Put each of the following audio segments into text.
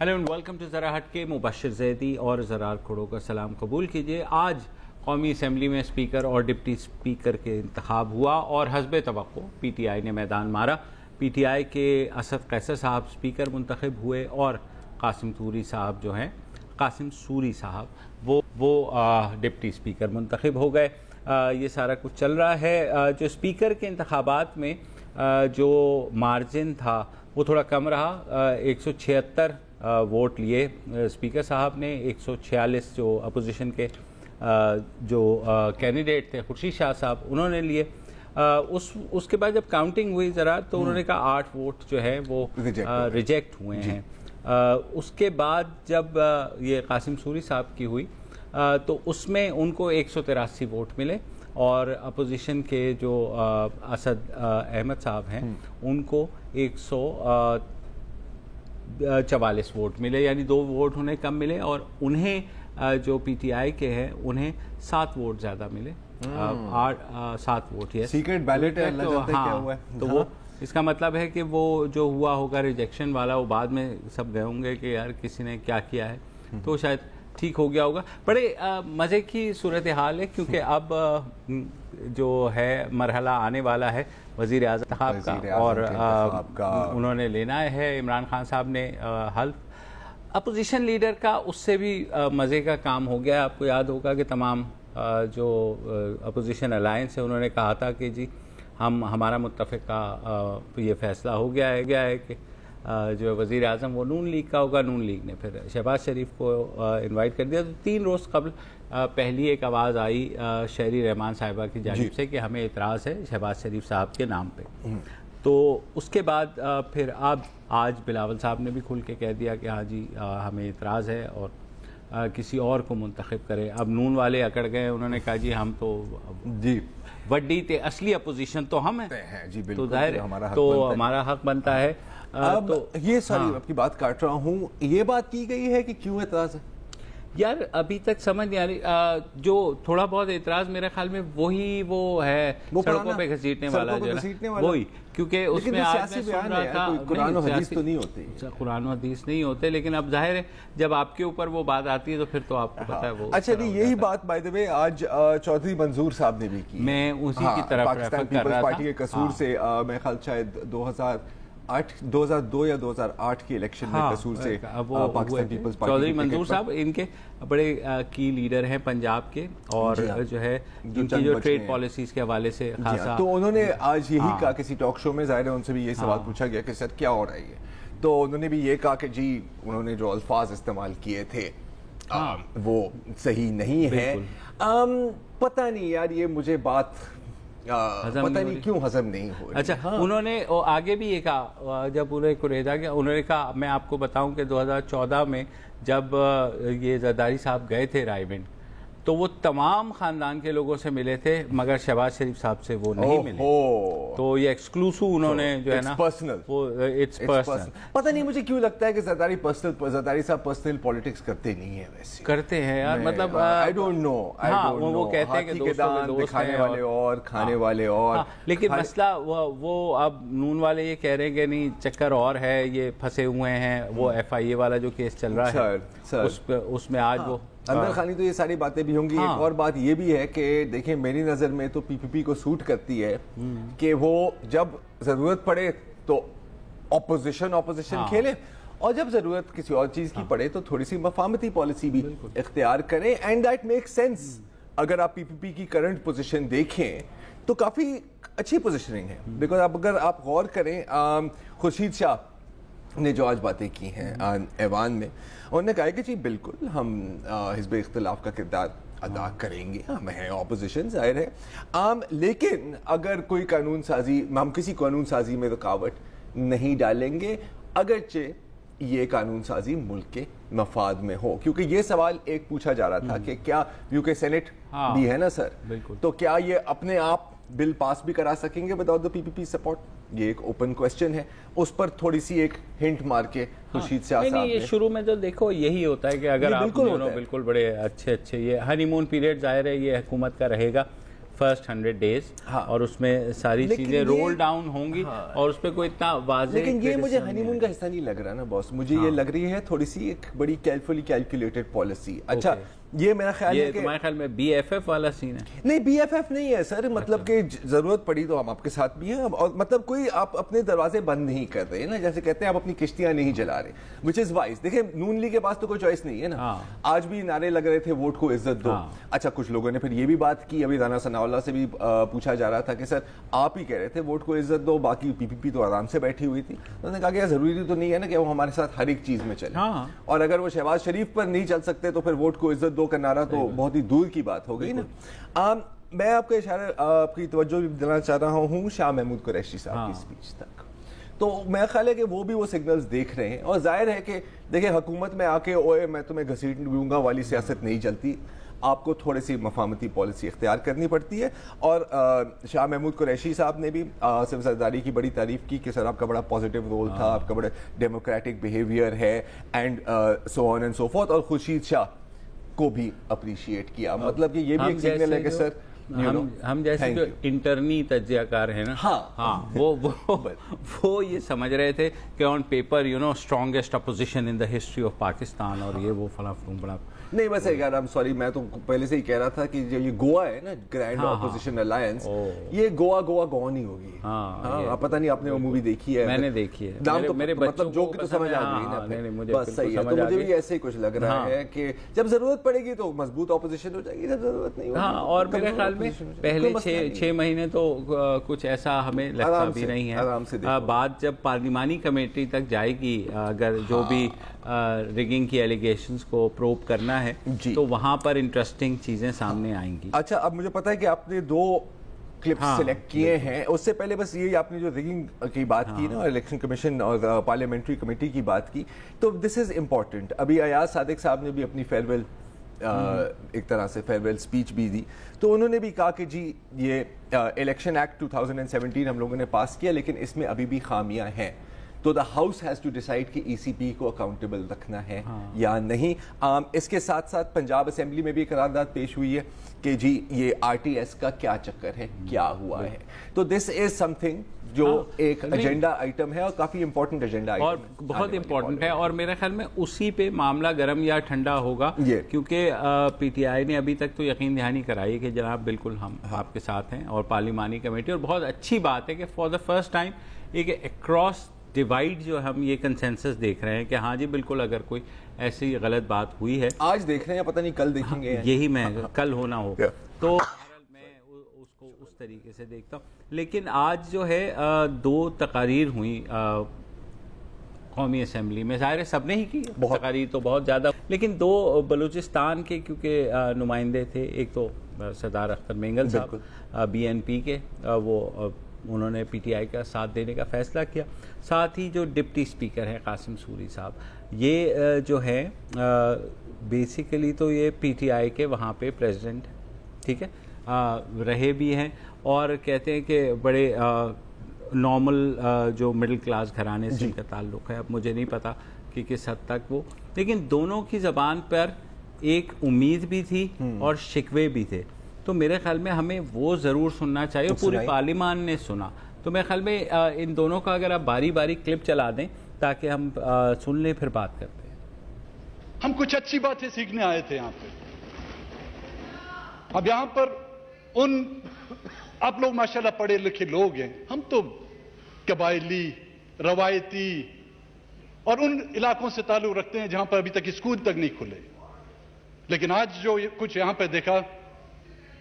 Hello and welcome to ज़रा हट के। मुबशर ज़ैदी और ज़रार खोड़ो का सलाम कबूल कीजिए। आज कौमी असम्बली में स्पीकर और डिप्टी स्पीकर के इंतखाब हुआ और हस्ब तवक्को PTI ने मैदान मारा। PTI के असद कैसर साहब स्पीकर मुंतखब हुए और कासिम सूरी साहब जो हैं वो डिप्टी स्पीकर मुंतखब हो गए। ये सारा कुछ चल रहा है। जो स्पीकर के इंतखाबात में जो मार्जिन था वो थोड़ा कम रहा। 176 वोट लिए स्पीकर साहब ने, 146 जो अपोजिशन के जो कैंडिडेट थे खुर्शीद शाह साहब उन्होंने लिए। उसके बाद जब काउंटिंग हुई ज़रा तो उन्होंने कहा 8 वोट जो है वो रिजेक्ट हुए हैं। उसके बाद जब ये कासिम सूरी साहब की हुई तो उसमें उनको 183 वोट मिले और अपोजिशन के जो असद अहमद साहब हैं उनको 144 वोट मिले, यानी 2 वोट उन्हें कम मिले और उन्हें जो PTI के हैं उन्हें 7 वोट ज़्यादा मिले। 7 वोट ये सीक्रेट बैलेट है। तो वो इसका मतलब है कि वो जो हुआ होगा रिजेक्शन वाला वो बाद में सब गए होंगे कि यार किसी ने क्या किया है, तो शायद ठीक हो गया होगा। बड़े मज़े की सूरत हाल है क्योंकि अब जो है मरहला आने वाला है वज़ीर आज़म साहब का और उन्होंने लेना है। इमरान खान साहब ने हल्फ अपोजिशन लीडर का, उससे भी मज़े का काम हो गया। आपको याद होगा कि तमाम जो अपोजिशन अलायंस है उन्होंने कहा था कि जी हमारा मुत्तफ़िका ये फैसला हो गया है कि जो वज़ीर आज़म वो नून लीग का होगा। नून लीग ने फिर शहबाज शरीफ को इनवाइट कर दिया। तो 3 रोज़ कबल पहली एक आवाज़ आई शहरी रहमान साहिबा की जानिब से कि हमें इतराज़ है शहबाज शरीफ साहब के नाम पे। तो उसके बाद फिर अब आज बिलावल साहब ने भी खुल के कह दिया कि हाँ जी हमें इतराज़ है और किसी और को मुंतखब करें। अब नून वाले अकड़ गए, उन्होंने कहा जी हम तो जी वड्डी ते असली अपोजिशन तो हम हैं जी, बिल्कुल, तो जाहिर हमारा हक बनता है। अब तो ये सारी आपकी बात काट रहा हूँ, ये बात की गई है कि क्यों एतराज़ है? यार अभी तक समझ नहीं आ रही। जो थोड़ा बहुत एतराज़ मेरे ख्याल में वही वो है सड़कों पे घसीटने वाला जो है वही, क्योंकि उसमें आज मैं सुन रहा था कुरान और हदीस तो नहीं होती, कुरान और हदीस नहीं होते, लेकिन अब जाहिर है जब आपके ऊपर वो बात आती है तो फिर तो आपको पता है वो। अच्छा नहीं, यही बात बाय द वे आज चौधरी मंजूर साहब ने भी की। मैं उसी की तरफ रेफर कर रहा था। पार्टी के कसूर से मैं ख्याल शायद 2002 या 2008 के इलेक्शन में कसूर से पाकिस्तान पीपल्स पार्टी चौधरी मंजूर साहब इनके बड़े की लीडर हैं पंजाब के और जो है इनकी जो ट्रेड पॉलिसीज के हवाले से खासा। तो उन्होंने आज यही कहा किसी टॉक शो में, जाहिर है उनसे भी ये सवाल पूछा गया कि सर क्या हो रहा है, तो उन्होंने भी ये कहा कि जी उन्होंने जो अल्फाज इस्तेमाल किए थे वो सही नहीं है। पता नहीं यार, ये मुझे बात पता नहीं क्यों हजम नहीं हो रही। अच्छा उन्होंने आगे भी ये कहा जब उन्हें कुरेदा गया, उन्होंने कहा मैं आपको बताऊं कि 2014 में जब ये जरदारी साहब गए थे रायविंड तो वो तमाम खानदान के लोगों से मिले थे मगर शहबाज शरीफ साहब से वो नहीं मिले। तो ये एक्सक्लूसिव उन्होंने जो है ना पर्सनल, वो इट्स पर्सनल। पता नहीं मुझे क्यों लगता है कि जरदारी साहब पर्सनल पॉलिटिक्स करते नहीं है। वैसे करते हैं यार, मतलब आई डोंट नो। वो कहते हैं कि दोस्तों दिखाने वाले और खाने वाले और, लेकिन मसला वो अब नून वाले ये कह रहे हैं कि नहीं चक्कर और है, ये फंसे हुए हैं। वो FIA वाला जो केस चल रहा है उसमें आज वो अंदर खानी तो ये सारी बातें भी होंगी। एक और बात ये भी है कि देखिए मेरी नज़र में तो PPP को सूट करती है कि वो जब ज़रूरत पड़े तो ऑपोजिशन खेले और जब ज़रूरत किसी और चीज़ की पड़े तो थोड़ी सी मफाहमती पॉलिसी भी इख्तियार करें, एंड दैट मेक्स सेंस। अगर आप PPP की करंट पोजीशन देखें तो काफ़ी अच्छी पोजीशनिंग है। बिकॉज अगर आप गौर करें खुर्शीद शाह ने जो आज बातें की हैं ऐवान में, उन्होंने कहा कि जी बिल्कुल हम हिज़्ब इख्तिलाफ का किरदार अदा करेंगे, हम हैं ऑपोजिशन, जाहिर है। लेकिन अगर कोई कानून साजी, हम किसी कानून साजी में रुकावट नहीं डालेंगे अगरचे ये कानून साजी मुल्क के मफाद में हो। क्योंकि ये सवाल एक पूछा जा रहा था कि क्या यूके सेनेट भी है ना सर, तो क्या ये अपने आप बिल पास भी करा सकेंगे विदाउट द PPP सपोर्ट? ये एक ओपन क्वेश्चन है, उस पर थोड़ी सी एक हिंट मार के खुर्शीद शाह साहब ये शुरू में तो देखो यही होता है कि अगर आप दोनों बिल्कुल बड़े अच्छे ये हनीमून पीरियड जाहिर है ये हुकूमत का रहेगा, فرسٹ 100 days اور اس میں ساری چیزیں رول ڈاؤن ہوں گی اور اس پہ کوئی اتنا واضح. لیکن یہ مجھے ہنی مون کا حصہ نہیں لگ رہا نا باس, مجھے یہ لگ رہی ہے تھوڑی سی ایک بڑی کیئرفلی کیلکولیٹڈ پالیسی. اچھا یہ میرا خیال ہے کہ تمہارے خیال میں بی ایف ایف والا سین ہے؟ نہیں بی ایف ایف نہیں ہے سر, مطلب کہ ضرورت پڑی تو ہم آپ کے ساتھ بھی ہیں, اور مطلب کوئی آپ اپنے دروازے بند نہیں کر رہے نا, جیسے کہتے ہیں آپ اپنی کشتیاں نہیں جلا رہے, وچ از وائز. دیکھیں نون لیگ کے پاس تو کوئی چوائس نہیں ہے نا, آج بھی نعرے لگ رہے تھے ووٹ کو عزت دو. اچھا کچھ لوگوں نے پھر یہ بھی بات کی, ابھی رانا ثناء اللہ سے بھی پوچھا جا رہا تھا کہ سر آپ ہی کہہ رہے تھے ووٹ کو عزت دو, باقی پی پی پی تو آرام سے بیٹھی ہوئی تھی. انہوں نے کہا کہ ضروری تو نہیں ہے نا کہ وہ ہمارے ساتھ ہر ایک چیز میں چلے, اور اگر وہ شہباز شریف پر نہیں چل سکتے تو پھر ووٹ کو عزت دو کا نعرہ تو بہت ہی دور کی بات ہو گئی نا. میں آپ کا اشارہ, آپ کی توجہ بھی دلانا چاہ رہا ہوں شاہ محمود قریشی صاحب کی اسپیچ تک. تو میرا خیال ہے کہ وہ بھی وہ سگنلز دیکھ رہے ہیں, اور ظاہر ہے کہ دیکھیں حکومت میں آ کے اوئے میں تمہیں گھسیٹ دوں گا والی سیاست نہیں چلتی, آپ کو تھوڑی سی مفاہمتی پالیسی اختیار کرنی پڑتی ہے. اور شاہ محمود قریشی صاحب نے بھی صرف زرداری کی بڑی تعریف کی کہ سر آپ کا بڑا پازیٹیو رول تھا, آپ کا بڑا ڈیموکریٹک بیہیویئر ہے and so on and so forth, اور خورشید شاہ کو بھی اپریشیٹ کیا. مطلب کہ یہ بھی ایک سگنل ہے کہ سر ہم جیسے جو انٹرنی تجزیہ کار ہیں نا, ہاں وہ یہ سمجھ رہے تھے کہ on paper strongest opposition in the history of Pakistan, اور یہ وہ فلاں بڑا نہیں. بس یار I'm sorry, میں تو پہلے سے ہی کہہ رہا تھا کہ جو یہ گوا ہے نا گرینڈ اپوزیشن الائنس, یہ گوا نہیں ہوگی. ہاں پتہ نہیں آپ نے وہ مووی دیکھی ہے؟ میں نے دیکھی ہے, نام تو میرے مطلب جو کہ تو سمجھ آ گئی نا, بس صحیح ہے. تو مجھے بھی ایسے ہی کچھ لگ رہا ہے کہ جب ضرورت پڑے گی تو مضبوط اپوزیشن ہو جائے گی, جب ضرورت نہیں ہوگی. ہاں, اور میرے خیال میں پہلے 6 مہینے تو کچھ ایسا ہمیں لگتا بھی نہیں ہے. بات جب پارلیمانی کمیٹی تک جائے گی, اگر جو بھی ریگنگ کی ایلیگیشنز کو پروب کرنا ہے تو وہاں پر انٹرسٹنگ چیزیں سامنے آئیں گی. اچھا اب مجھے پتا ہے کہ آپ نے 2 کلپس سلیکٹ کیے ہیں, اس سے پہلے بس یہ آپ نے جو ریگنگ کی بات کی نا, الیکشن کمیشن اور پارلیمنٹری کمیٹی کی بات کی, تو دس از امپورٹنٹ. ابھی ایاز صادق صاحب نے بھی اپنی فیئرویل ایک طرح سے فیئرویل اسپیچ بھی دی, تو انہوں نے بھی کہا کہ جی یہ الیکشن ایکٹ 2017 ہم لوگوں نے پاس کیا لیکن اس میں ابھی بھی خامیاں ہیں, تو the house has to decide کہ ای سی پی کو اکاؤنٹیبل رکھنا ہے یا نہیں. اس کے ساتھ ساتھ پنجاب اسمبلی میں بھی قرارداد پیش ہوئی ہے کہ جی یہ آر ٹی ایس کا کیا چکر ہے, کیا ہوا ہے. تو دس از سم تھنگ جو ایک ایجنڈا آئٹم ہے, اور کافی امپورٹنٹ ایجنڈا اور بہت امپورٹنٹ ہے, اور میرے خیال میں اسی پہ معاملہ گرم یا ٹھنڈا ہوگا, کیونکہ پی ٹی آئی نے ابھی تک تو یقین دہانی کرائی کہ جناب بالکل ہم آپ کے ساتھ ہیں, اور پارلیمانی کمیٹی, اور بہت اچھی بات ہے کہ فار دا فرسٹ ٹائم ایک اکراس ڈیوائڈ جو ہم یہ کنسنسس دیکھ رہے ہیں کہ ہاں جی بالکل اگر کوئی ایسی غلط بات ہوئی ہے, آج دیکھ رہے ہیں پتہ نہیں کل دیکھیں گے, یہی میں کل ہونا ہوگا, تو میں اس کو اس طریقے سے دیکھتا ہوں. لیکن آج جو ہے 2 تقاریر ہوئیں قومی اسمبلی میں, ظاہر ہے سب نے ہی کی تقاریر تو بہت زیادہ, لیکن 2 بلوچستان کے کیونکہ نمائندے تھے, ایک تو سردار اختر مینگل صاحب بی این پی کے, وہ انہوں نے پی ٹی آئی کا ساتھ دینے کا فیصلہ کیا, ساتھ ہی جو ڈپٹی اسپیکر ہیں قاسم سوری صاحب, یہ جو ہے بیسیکلی تو یہ پی ٹی آئی کے وہاں پہ پریزیڈنٹ ہیں, ٹھیک ہے, رہے بھی ہیں, اور کہتے ہیں کہ بڑے نارمل جو مڈل کلاس گھرانے سے ان کا تعلق ہے. اب مجھے نہیں پتا کہ کس حد تک وہ, لیکن دونوں کی زبان پر ایک امید بھی تھی اور شکوے بھی تھے. تو میرے خیال میں ہمیں وہ ضرور سننا چاہیے, پوری پارلیمان نے سنا. تو میرے خیال میں ان دونوں کا اگر آپ باری باری کلپ چلا دیں تاکہ ہم سن لیں, پھر بات کرتے ہیں. ہم کچھ اچھی باتیں سیکھنے آئے تھے یہاں پہ. اب یہاں پر آپ لوگ ماشاءاللہ پڑھے لکھے لوگ ہیں, ہم تو قبائلی روایتی اور ان علاقوں سے تعلق رکھتے ہیں جہاں پر ابھی تک اسکول تک نہیں کھلے. لیکن آج جو کچھ یہاں پہ دیکھا,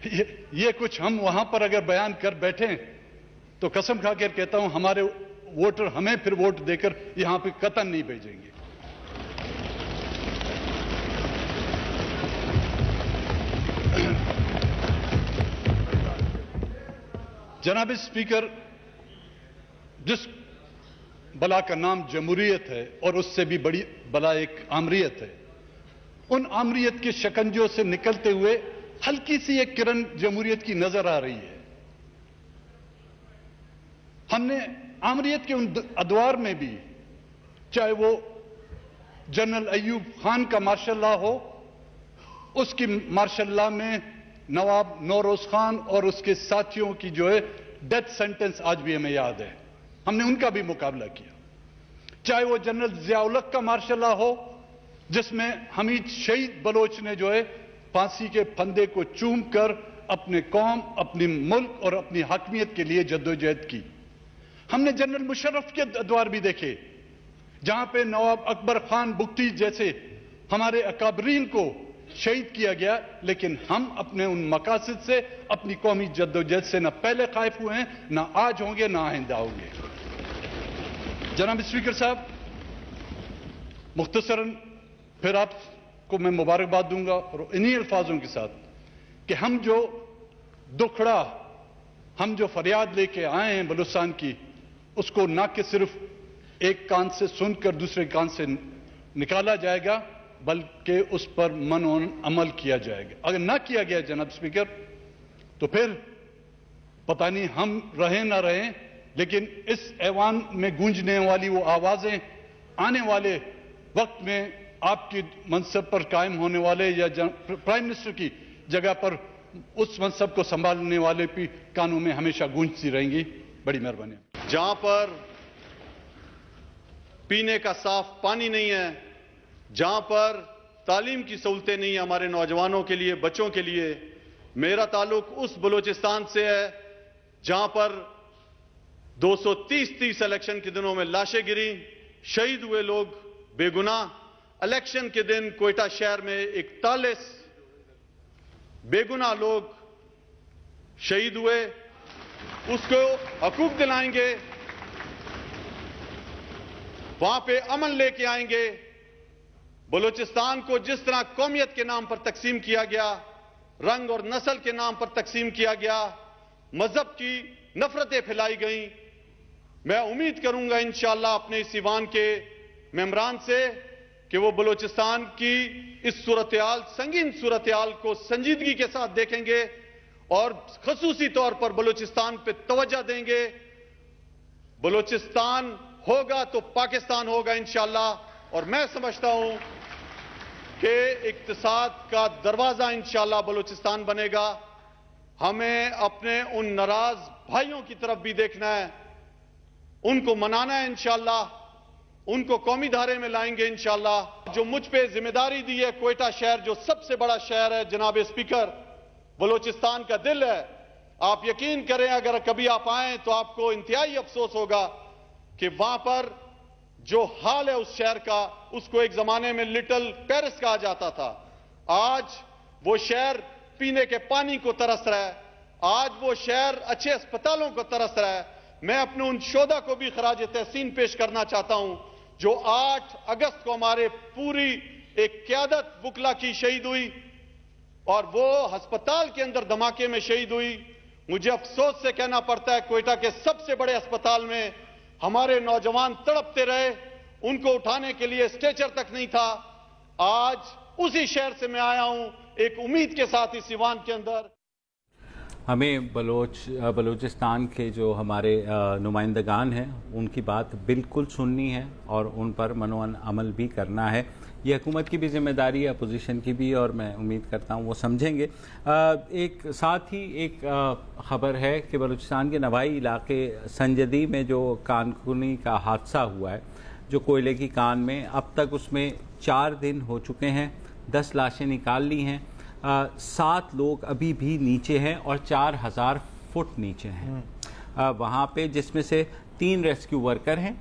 یہ کچھ ہم وہاں پر اگر بیان کر بیٹھیں تو قسم کھا کر کہتا ہوں ہمارے ووٹر ہمیں پھر ووٹ دے کر یہاں پہ قطعاً نہیں بھیجیں گے. جناب اسپیکر, جس بلا کا نام جمہوریت ہے اور اس سے بھی بڑی بلا ایک آمریت ہے, ان آمریت کے شکنجوں سے نکلتے ہوئے ہلکی سی ایک کرن جمہوریت کی نظر آ رہی ہے. ہم نے آمریت کے ان ادوار میں بھی, چاہے وہ جنرل ایوب خان کا مارشل لا ہو, اس کی مارشل لا میں नवाब नौरोज खान और उसके साथियों की जो है डेथ सेंटेंस आज भी हमें याद है। हमने उनका भी मुकाबला किया, चाहे वो जनरल जियाउल का मार्शल लॉ हो जिसमें हमीद शहीद बलोच ने जो है फांसी के फंदे को चूम कर अपने कौम, अपने मुल्क और अपनी हाकमियत के लिए जद्दोजहद की। हमने जनरल मुशर्रफ के अदवार भी देखे जहां पे नवाब अकबर खान बुगटी जैसे हमारे अकाबरीन को शहीद किया गया, लेकिन हम अपने उन मकासद से, अपनी कौमी जद्दोजहद से न पहले खाइफ हुए हैं, न आज होंगे, न आइंदा होंगे। जनाब स्पीकर साहब, मुख्तसरन फिर आपको मैं मुबारकबाद दूंगा और इन्हीं अल्फाजों के साथ कि हम जो दुखड़ा, हम जो फरियाद लेके आए हैं बलूचिस्तान की, उसको ना कि सिर्फ एक कान से सुनकर दूसरे कान से निकाला जाएगा, बल्कि उस पर मनोन अमल किया जाएगा। अगर ना किया गया जनाब स्पीकर, तो फिर पता नहीं हम रहें ना रहें, लेकिन इस ऐवान में गूंजने वाली वो आवाजें आने वाले वक्त में आपकी मनसब पर कायम होने वाले या प्राइम मिनिस्टर की जगह पर उस मनसब को संभालने वाले भी कानों में हमेशा गूंजती रहेंगी। बड़ी मेहरबानी। जहां पर पीने का साफ पानी नहीं है, जहां पर तालीम की सहूलतें नहीं है हमारे नौजवानों के लिए, बच्चों के लिए, मेरा ताल्लुक उस बलूचिस्तान से है जहां पर 230 इलेक्शन के दिनों में लाशें गिरी, शहीद हुए लोग बेगुनाह। इलेक्शन के दिन कोयटा शहर में 41 बेगुनाह लोग शहीद हुए। उसको हकूक दिलाएंगे, वहां पे अमन लेके आएंगे। बलूचिस्तान को जिस तरह कौमियत के नाम पर तकसीम किया गया, रंग और नस्ल के नाम पर तकसीम किया गया, मजहब की नफरतें फैलाई गईं, मैं उम्मीद करूंगा इंशाअल्लाह अपने इस ईवान के मेंबरान से कि वो बलूचिस्तान की इस सूरत-ए-हाल, संगीन सूरत-ए-हाल को संजीदगी के साथ देखेंगे और खसूसी तौर पर बलूचिस्तान पे तवज्जो देंगे। बलूचिस्तान होगा तो पाकिस्तान होगा इंशाअल्लाह। और मैं समझता हूं कि इक्तिसाद का दरवाजा इंशाअल्लाह बलूचिस्तान बनेगा। हमें अपने उन नाराज भाइयों की तरफ भी देखना है, उनको मनाना है इंशाअल्लाह, उनको कौमी धारे में लाएंगे इंशाअल्लाह। जो मुझ पे जिम्मेदारी दी है, कोयटा शहर जो सबसे बड़ा शहर है जनाब स्पीकर, बलूचिस्तान का दिल है। आप यकीन करें, अगर कभी आप आए तो आपको इंतहाई अफसोस होगा कि वहां पर जो हाल है उस शहर का, उसको एक जमाने में लिटिल पेरिस कहा जाता था। आज वो शहर पीने के पानी को तरस रहा है, आज वो शहर अच्छे अस्पतालों को तरस रहा है। मैं अपने उन शोधा को भी खराज तहसीन पेश करना चाहता हूं जो 8 अगस्त को हमारे पूरी एक क्यादत वकला की शहीद हुई और वो अस्पताल के अंदर धमाके में शहीद हुई। मुझे अफसोस से कहना पड़ता है, कोयटा के सबसे बड़े अस्पताल में हमारे नौजवान तड़पते रहे, उनको उठाने के लिए स्ट्रेचर तक नहीं था। आज उसी शहर से मैं आया हूं एक उम्मीद के साथ इस ईवान के अंदर। हमें बलूचिस्तान के जो हमारे नुमाइंदगान हैं उनकी बात बिल्कुल सुननी है और उन पर मनोअन अमल भी करना है। ये हुकूमत की भी जिम्मेदारी है, अपोजिशन की भी, और मैं उम्मीद करता हूँ वो समझेंगे। एक साथ ही एक ख़बर है कि बलूचिस्तान के नवाई इलाके संजदी में जो कानकुनी का हादसा हुआ है, जो कोयले की कान में, अब तक उसमें 4 दिन हो चुके हैं, 10 लाशें निकाल ली हैं, 7 लोग अभी भी नीचे हैं और 4000 फुट नीचे हैं वहाँ पे, जिसमें से 3 रेस्क्यू वर्कर हैं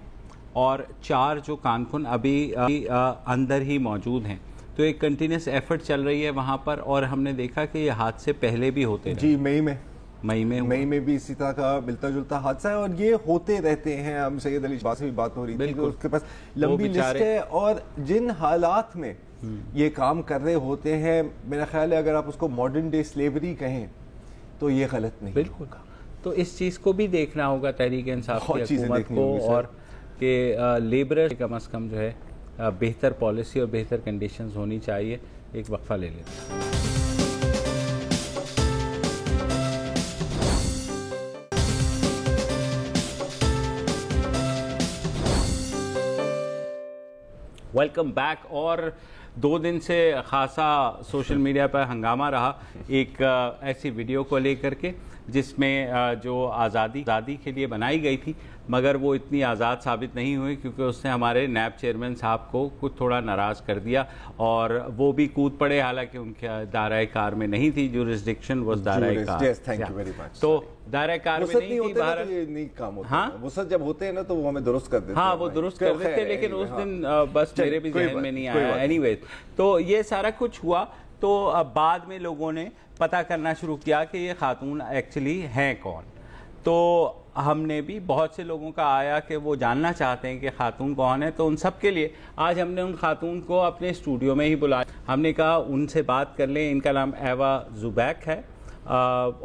और 4 जो कानकुन अभी अंदर ही मौजूद हैं। तो एक कंटिन्यूस एफर्ट चल रही है वहाँ पर, और हमने देखा कि ये हादसे पहले भी होते जी, मई में भी इसी तरह का मिलता जुलता हादसा है और ये होते रहते हैं। हम सैयद अली शहबाज से भी बात हो रही थी कि उसके पास लंबी लिस्ट है और जिन हालात में ये काम कर रहे होते हैं, मेरा ख्याल है अगर आप उसको मॉडर्न डे स्लेवरी कहें तो ये गलत नहीं। बिल्कुल। तो इस चीज़ को भी देखना होगा तहरीक इंसाफ की हुकूमत को, और कि लेबर कम अज़ कम जो है बेहतर पॉलिसी और बेहतर कंडीशंस होनी चाहिए। एक वक्फा ले लेते हैं। Welcome back. और 2 दिन से खासा सोशल मीडिया पर हंगामा रहा एक ऐसी वीडियो को लेकर के जिसमें जो आज़ादी के लिए बनाई गई थी, मगर वो इतनी आज़ाद साबित नहीं हुई क्योंकि उसने हमारे नैब चेयरमैन साहब को कुछ थोड़ा नाराज़ कर दिया और वो भी कूद पड़े, हालांकि उनके दायरे कार में नहीं थी, जुरिस्डिक्शन वाज दायरे कार। तो दायरे कार में नहीं थी, बाहर नहीं काम होता। हाँ, वो सब जब होते हैं ना तो वो हमें दुरुस्त कर देते हैं। हाँ, वो दुरुस्त कर देते, लेकिन उस दिन बस मेरे भी जहन में नहीं आया। एनीवेज, तो ये सारा कुछ हुआ। तो बाद में लोगों ने पता करना शुरू किया कि ये खातून एक्चुअली हैं कौन। तो हमने भी बहुत से लोगों का आया कि वो जानना चाहते हैं कि खातून कौन है, तो उन सब के लिए आज हमने उन खातून को अपने स्टूडियो में ही बुलाया। हमने कहा उनसे बात कर लें। इनका नाम एवा जुबैक है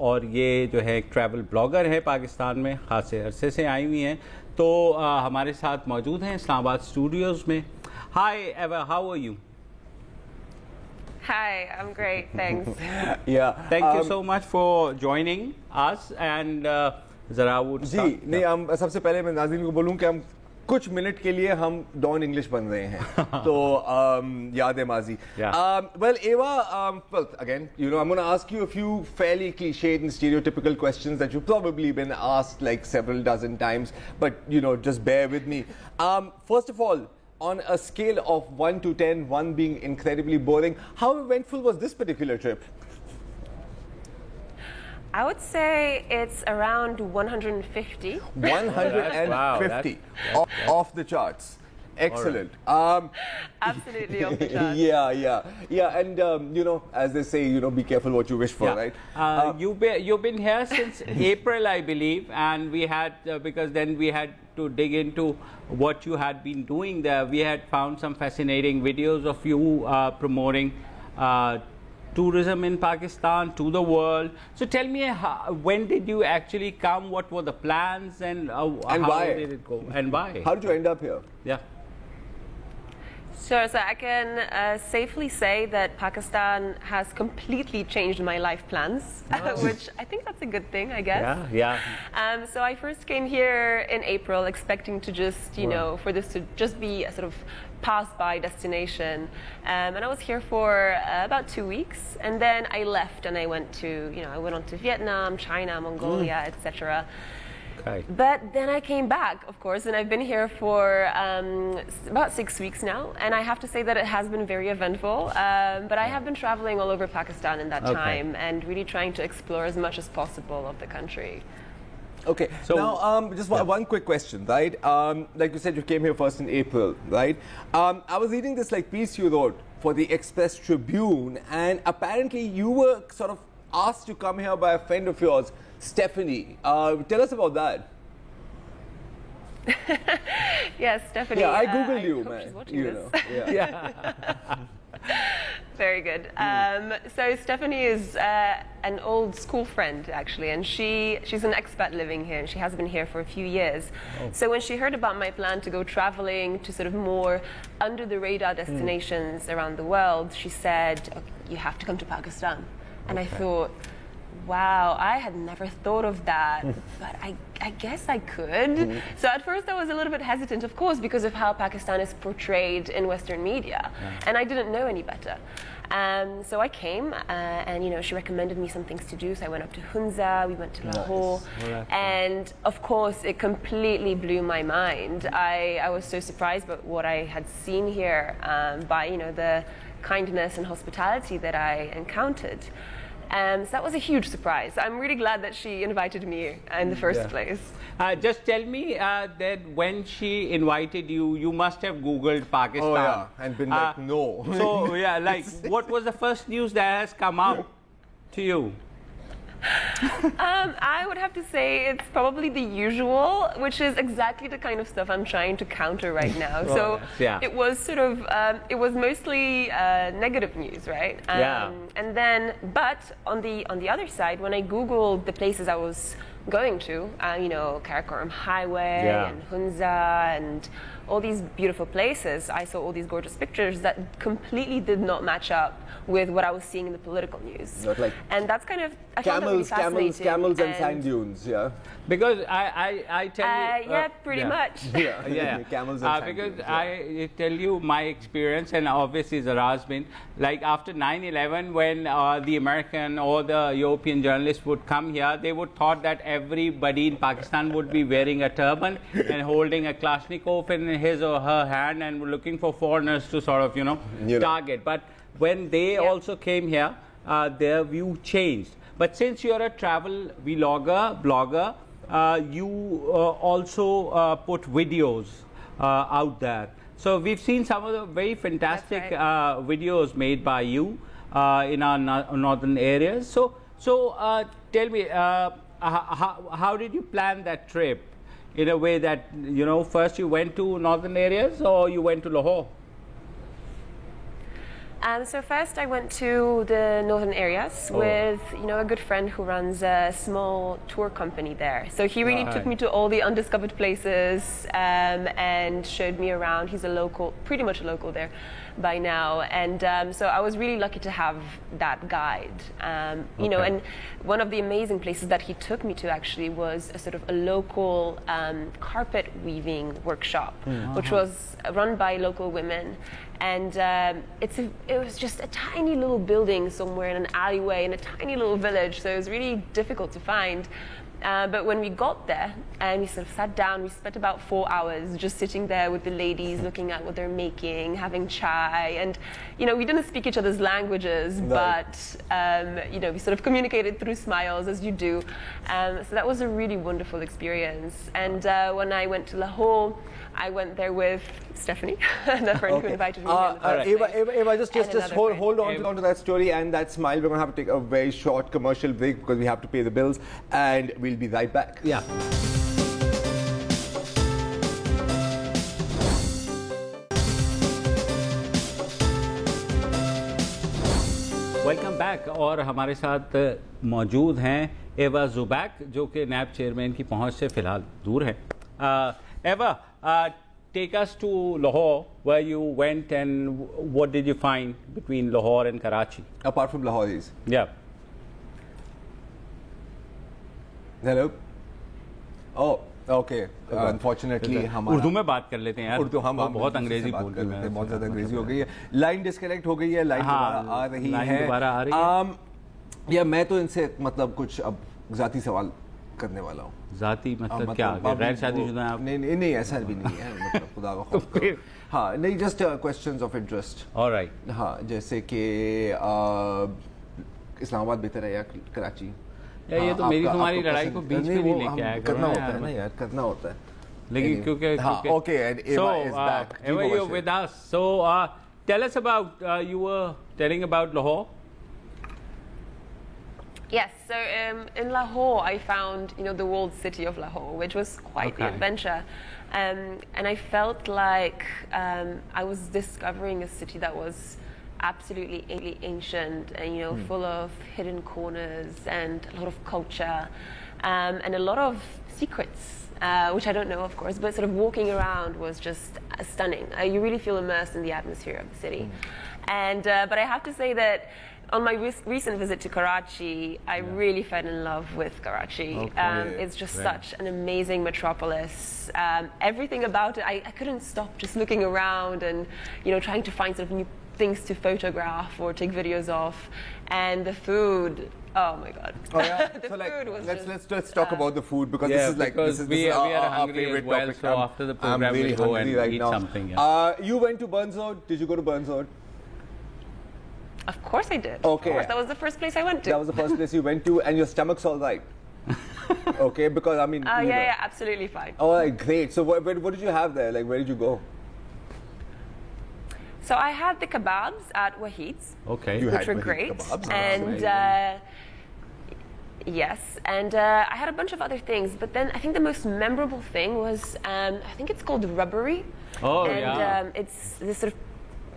और ये जो है एक ट्रैवल ब्लॉगर है, पाकिस्तान में खासे अरसे से आई हुई हैं। तो हमारे साथ मौजूद हैं इस्लामाबाद स्टूडियोज़ में। Hi Ava, how are you? Hi, I'm great, thanks. Yeah. Thank you so much for joining us and जरा वो जी नहीं, हम सबसे पहले मैं नाज़रीन को बोलूं कि हम कुछ मिनट के लिए हम डॉन इंग्लिश बन रहे हैं तो याद है माजी। Well, Eva, well, again, you know, I'm going to ask you a few fairly cliched and stereotypical questions that you've probably been asked like several dozen times, but you know, just bear with me. First of all, on a scale of 1 to 10, 1 being incredibly boring, how eventful was this particular trip? I would say it's around 150. 150. Wow, off the charts. Excellent. Absolutely off the charts. Yeah. And you know, as they say, you know, be careful what you wish for, right? You've been here since April, I believe, and we had because then we had to dig into what you had been doing there. We had found some fascinating videos of you promoting tourism in Pakistan to the world. So tell me, when did you actually come? What were the plans, and how why did it go? And why? How did you end up here? Yeah. Sure, so I can safely say that Pakistan has completely changed my life plans, which I think that's a good thing, I guess. Yeah. So I first came here in April expecting to just, you know, for this to just be a sort of pass-by destination. And I was here for about 2 weeks, and then I left and I went to, you know, I went on to Vietnam, China, Mongolia, etc. Okay. But then I came back, of course, and I've been here for about 6 weeks now, and I have to say that it has been very eventful. But I have been traveling all over Pakistan in that time and really trying to explore as much as possible of the country. Okay, so now just one quick question, right? Like you said, you came here first in April, right? I was reading this like piece you wrote for the Express Tribune, and apparently you were sort of asked to come here by a friend of yours, Stephanie. Tell us about that. Yes, Stephanie. Yeah, I googled you, man. She's watching this. Yeah. Very good. So Stephanie is an old school friend, actually, and she's an expat living here, and she has been here for a few years. So when she heard about my plan to go traveling to sort of more under-the-radar destinations around the world, she said, okay, you have to come to Pakistan. And I thought, wow, I had never thought of that, but I guess I could. So at first I was a little bit hesitant, of course, because of how Pakistan is portrayed in Western media, and I didn't know any better. So I came, and you know, she recommended me some things to do. So I went up to Hunza, we went to Lahore, and of course it completely blew my mind. I was so surprised by what I had seen here, by you know the kindness and hospitality that I encountered. So that was a huge surprise. I'm really glad that she invited me in the first place. Just tell me that when she invited you, you must have Googled Pakistan. Oh yeah, and been like, no. So yeah, like what was the first news that has come out to you? I would have to say it's probably the usual, which is exactly the kind of stuff I'm trying to counter right now. So it was sort of, it was mostly negative news, right? And then, but on the other side, when I Googled the places I was going to, you know, Karakoram Highway and Hunza and all these beautiful places. I saw all these gorgeous pictures that completely did not match up with what I was seeing in the political news. Like and that's kind of I found that really fascinating. Camels and sand dunes, yeah. Because I tell you, yeah, pretty much. Yeah. Camels and sand because dunes, I tell you my experience, and obviously Zaraz been like after 9/11 when the American or the European journalists would come here, they would thought that everybody in Pakistan would be wearing a turban and holding a Kalashnikov in his or her hand and looking for foreigners to sort of target. But when they also came here, their view changed. But since you're a travel blogger, you also put videos out there. So we've seen some of the very fantastic videos made by you in our northern areas. So tell me, how did you plan that trip? In a way that, first you went to northern areas or you went to Lahore? So first I went to the northern areas with a good friend who runs a small tour company there. So he really took me to all the undiscovered places and showed me around. He's a local, pretty much a local there by now, and so I was really lucky to have that guide. And one of the amazing places that he took me to actually was a sort of a local carpet weaving workshop, which was run by local women. And it was just a tiny little building somewhere in an alleyway in a tiny little village, so it was really difficult to find. But when we got there and we sort of sat down, we spent about 4 hours just sitting there with the ladies, looking at what they're making, having chai, and we didn't speak each other's languages, but we sort of communicated through smiles, as you do. So that was a really wonderful experience. And when I went to Lahore, I went there with Stephanie, the friend who invited me. Eva, just hold on to that story and that smile. We're going to have to take a very short commercial break because we have to pay the bills, and we'll be right back. Yeah. Welcome back. और हमारे साथ मौजूद हैं एवा जुबैक, जो कि नैब chairman की पहुंच से फिलहाल दूर है। एवा, take us to Lahore, where you went, and what did you find between Lahore and Karachi? Apart from Lahore's. Yeah. Hello. Oh, okay. Unfortunately, हम उर्दू में बात कर लेते हैं यार। उर्दू हम बहुत अंग्रेजी बोलते हैं, बहुत ज़्यादा अंग्रेजी हो गई है। लाइन डिस्कनेक्ट हो गई है, लाइन दोबारा आ रही है। या मैं तो इनसे मतलब कुछ अब ज़ाती सवाल करने वाला हूँ। ज़ाती मतलब क्या? गैर शादीशुदा हैं आप? नहीं ऐसा भी नहीं है, मतलब खुदा का खौफ। हाँ, नहीं, just questions of interest. Alright. हाँ, जैसे कि इस्लामाबाद बेहतर है या कराची? ये तो मेरी तुम्हारी लड़ाई को बीच में नहीं लेके आया। करना होता है ना यार, करना होता है। लेकिन क्योंकि okay, and Eva is back. Eva, you're with us. So tell us about, you were telling about Lahore. Yes, so in Lahore I found, the walled city of Lahore, which was quite the adventure. And I felt like I was discovering a city that was absolutely ancient and, full of hidden corners and a lot of culture and a lot of secrets, which I don't know, of course, but sort of walking around was just stunning. You really feel immersed in the atmosphere of the city. And but I have to say that on my recent visit to Karachi, I really fell in love with Karachi. It's just such an amazing metropolis. Everything about it, I couldn't stop just looking around and, trying to find sort of new things to photograph or take videos of. And the food, oh my God. Oh yeah. The so food was let's talk about the food, because this is like we are our hungry favorite as well. topic. So after the program, really we'll go and right eat now. something. Yeah. You went to Burns Road. Did you go to Burns Road? Of course I did. Okay. Of course, that was the first place I went to. That was the first place you went to, and your stomach's all right. Okay, because I mean. Yeah, absolutely fine. All right, great. So what did you have there? Like, where did you go? So I had the kebabs at Wahid's, which were great, kebabs. And yes, and I had a bunch of other things, but then I think the most memorable thing was I think it's called rubbery. Oh, and it's this sort of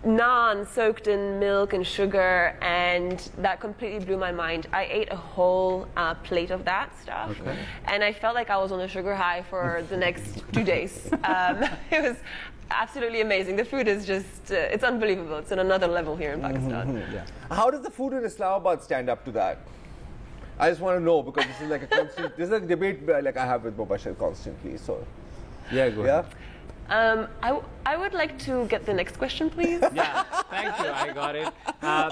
naan soaked in milk and sugar, and that completely blew my mind. I ate a whole plate of that stuff, and I felt like I was on a sugar high for the next 2 days. It was absolutely amazing. The food is just, it's unbelievable. It's on another level here in Pakistan. How does the food in Islamabad stand up to that? I just want to know, because this is like a constant, this is a debate like I have with Mubashir constantly. So, yeah, go ahead. I would like to get the next question, please. Yeah, thank you. I got it.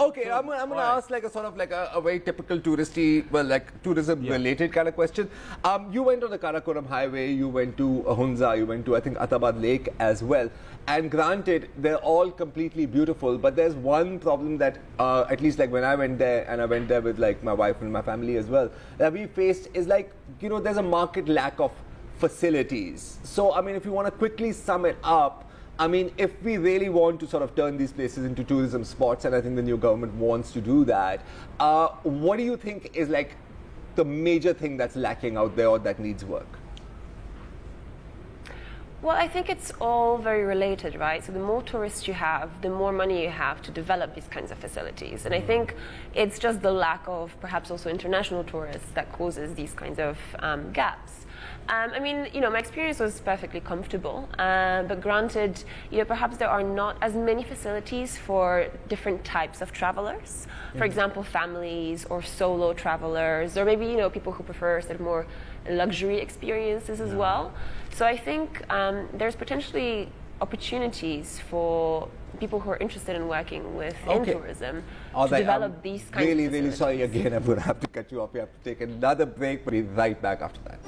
Okay, I'm going to ask like a sort of like a very typical touristy, well, like tourism-related kind of question. You went on the Karakoram Highway, you went to Hunza, you went to, I think, Atabad Lake as well. And granted, they're all completely beautiful, but there's one problem that, at least like when I went there, and I went there with like my wife and my family as well, that we faced is like, you know, there's a market lack of facilities. So, I mean, if you want to quickly sum it up, I mean, if we really want to sort of turn these places into tourism spots, and I think the new government wants to do that, what do you think is like the major thing that's lacking out there or that needs work? Well, I think it's all very related, right? So the more tourists you have, the more money you have to develop these kinds of facilities. And I think it's just the lack of perhaps also international tourists that causes these kinds of gaps. I mean, you know, my experience was perfectly comfortable, but granted, you know, perhaps there are not as many facilities for different types of travelers. For example, families or solo travelers, or maybe, you know, people who prefer sort of more luxury experiences as well. So I think there's potentially opportunities for people who are interested in working with in tourism to develop these kinds of facilities. Really sorry again, I'm going to have to cut you off. We have to take another break, but we'll be right back after that.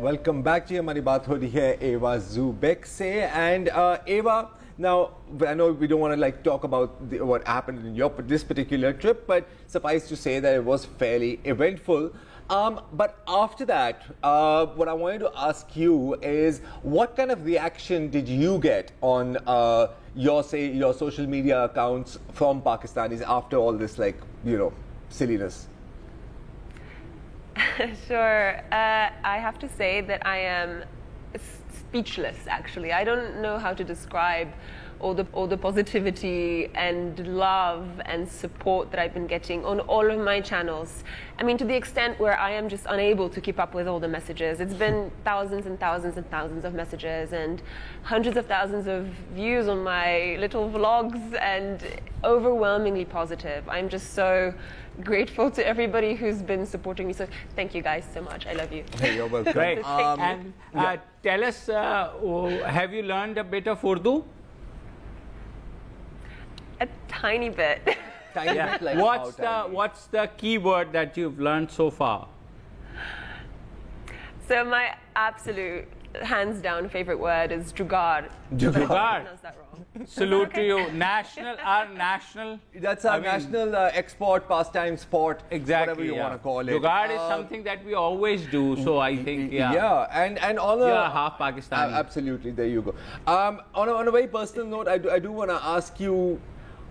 Welcome back to हमारी बात हो रही है Eva Zubek से, and Eva, now I know we don't want to like talk about what happened in this particular trip, but suffice to say that it was fairly eventful. But after that, what I wanted to ask you is, what kind of reaction did you get on your social media accounts from Pakistanis after all this, like, you know, silliness? Sure. I have to say that I am speechless, actually. I don't know how to describe all the positivity and love and support that I've been getting on all of my channels. I mean, to the extent where I am just unable to keep up with all the messages. It's been thousands and thousands and thousands of messages and hundreds of thousands of views on my little vlogs, and overwhelmingly positive. I'm just so grateful to everybody who's been supporting me. So thank you guys so much. I love you. Hey, you're welcome. Great. And tell us, have you learned a bit of Urdu? A tiny bit. Tiny bit, like what's the key word that you've learned so far? So my absolute hands down favorite word is jugaad. Jugaad. I pronounced that wrong. Salute to you. Our national. That's our national export, pastime, sport, exactly, whatever you want to call it. Jugaad is something that we always do, so I think, Yeah, and on a... Yeah, half Pakistani. Absolutely, there you go. On a very personal note, I do want to ask you,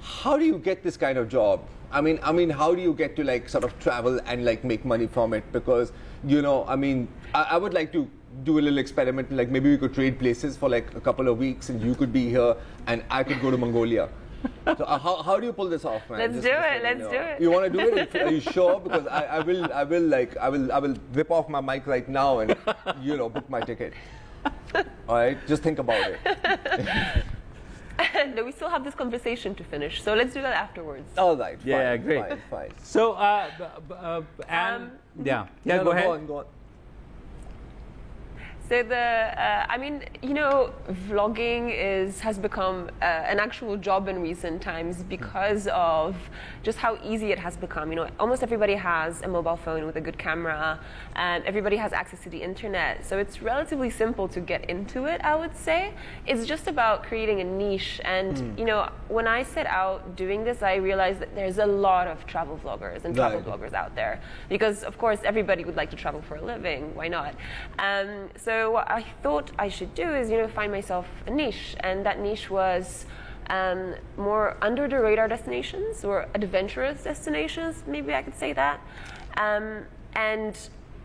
how do you get this kind of job? I mean, how do you get to like sort of travel and like make money from it? Because, you know, I mean, I would like to do a little experiment, like maybe we could trade places for like a couple of weeks, and you could be here and I could go to Mongolia. So how do you pull this off, man? Let's do it. You want to do it? Are you sure? Because I will rip off my mic right now and, you know, book my ticket. All right, just think about it. No, we still have this conversation to finish, so let's do that afterwards. All right. Yeah, fine, great. Fine. So, go on. Go on. So I mean, you know, vlogging has become an actual job in recent times because of just how easy it has become. You know, almost everybody has a mobile phone with a good camera, and everybody has access to the internet. So it's relatively simple to get into it, I would say. It's just about creating a niche. And, you know, when I set out doing this, I realized that there's a lot of travel vloggers and travel bloggers out there. Because, of course, everybody would like to travel for a living. Why not? So what I thought I should do is, you know, find myself a niche, and that niche was more under the radar destinations or adventurous destinations, maybe I could say that. And,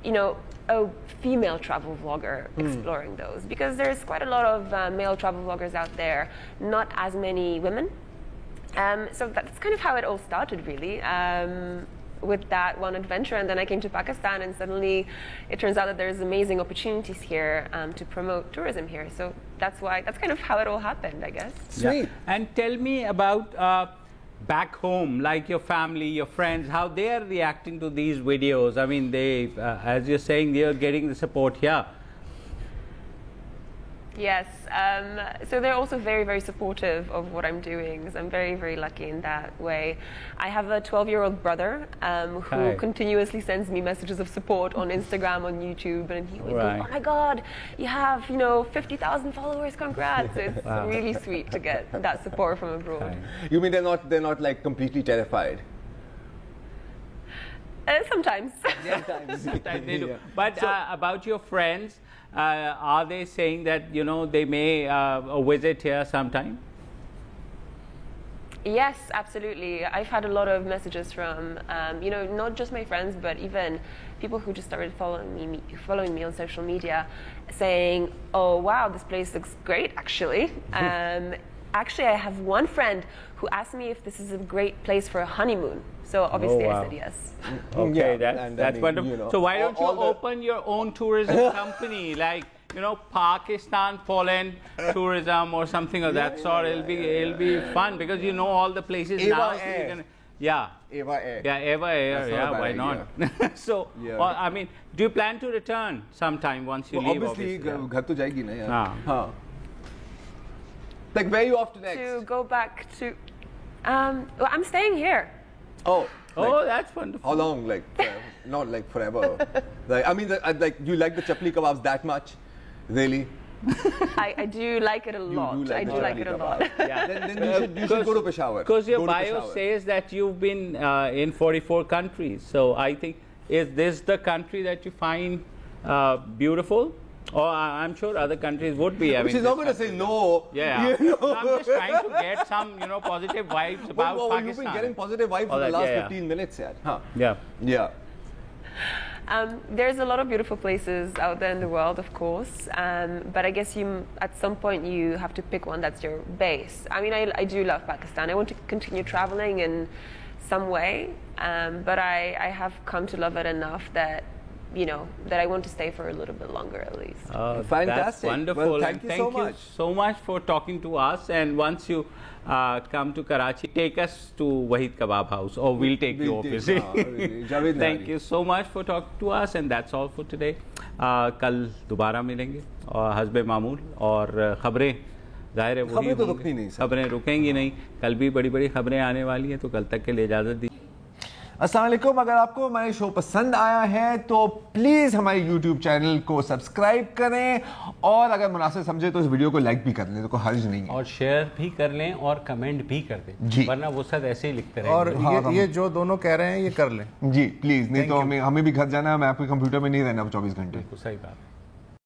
you know, a female travel vlogger exploring those, because there's quite a lot of male travel vloggers out there, not as many women. So that's kind of how it all started, really, with that one adventure. And then I came to Pakistan, and suddenly it turns out that there's amazing opportunities here to promote tourism here. So that's kind of how it all happened, I guess. Sweet. Yeah. And tell me about back home, like your family, your friends, how they are reacting to these videos. I mean, they, as you're saying, they are getting the support here. Yes, so they're also very, very supportive of what I'm doing. So I'm very, very lucky in that way. I have a 12-year-old brother who continuously sends me messages of support on Instagram, on YouTube, and he would go, "Oh my God, you have, you know, 50,000 followers! Congrats!" It's really sweet to get that support from abroad. You mean they're not like completely terrified? Sometimes. Sometimes they do. But about your friends. Are they saying that, you know, they may visit here sometime? Yes, absolutely. I've had a lot of messages from, you know, not just my friends, but even people who just started following me on social media, saying, "Oh, wow, this place looks great, actually." Actually, I have one friend who asked me if this is a great place for a honeymoon. So obviously I said yes. Okay, that's wonderful. You know, so why don't you open your own tourism company, like, you know, Pakistan, Poland tourism or something of that sort? It'll be fun, because you know all the places now. So you can, Eva Air. Yeah, Eva Air. Yeah, why not? So, I mean, do you plan to return sometime once you leave? Obviously, ghar to jayegi na yaar. Like, where are you off to next? To go back to, well, I'm staying here. Oh, that's wonderful. How long? Like, not like forever. Like, I mean, like, you like the chapli kebabs that much? Really? I do like it a lot. I do like it a lot. Yeah. Then you should go to Peshawar. Because your bio says that you've been in 44 countries. So I think, is this the country that you find beautiful? Oh, I'm sure other countries would be. I mean, she's not going to say no. Yeah. You know? So I'm just trying to get some, you know, positive vibes about Pakistan. You've been getting positive vibes for the last 15 minutes, yeah. Huh. Yeah. There's a lot of beautiful places out there in the world, of course, but I guess at some point you have to pick one that's your base. I mean, I do love Pakistan. I want to continue traveling in some way, but I have come to love it enough that, you know, that I want to stay for a little bit longer at least. Fantastic. That's wonderful. Well, thank you so much for talking to us. And once you come to Karachi, take us to Wahid Kebab House, or we'll take you obviously. Thank you so much for talking to us, and that's all for today. कल दोबारा मिलेंगे और हस्बे मामूल और खबरें ज़ाहिर है वही होंगी, खबरें रुकेंगी नहीं, कल भी बड़ी बड़ी खबरें आने वाली हैं, तो कल तक के लिए इजाज़त दी। अस्सलाम वालेकुम। अगर आपको हमारे शो पसंद आया है तो प्लीज़ हमारे YouTube चैनल को सब्सक्राइब करें, और अगर मुनासिब समझे तो इस वीडियो को लाइक भी कर लें, तो कोई हर्ज नहीं है, और शेयर भी कर लें और कमेंट भी कर दें, वरना वो सब ऐसे ही लिखते रहेंगे। और ये जो दोनों कह रहे हैं ये कर लें जी प्लीज़, नहीं तो हमें भी घर जाना है, मैं आपके कंप्यूटर में नहीं रहना 24 घंटे। सही बात।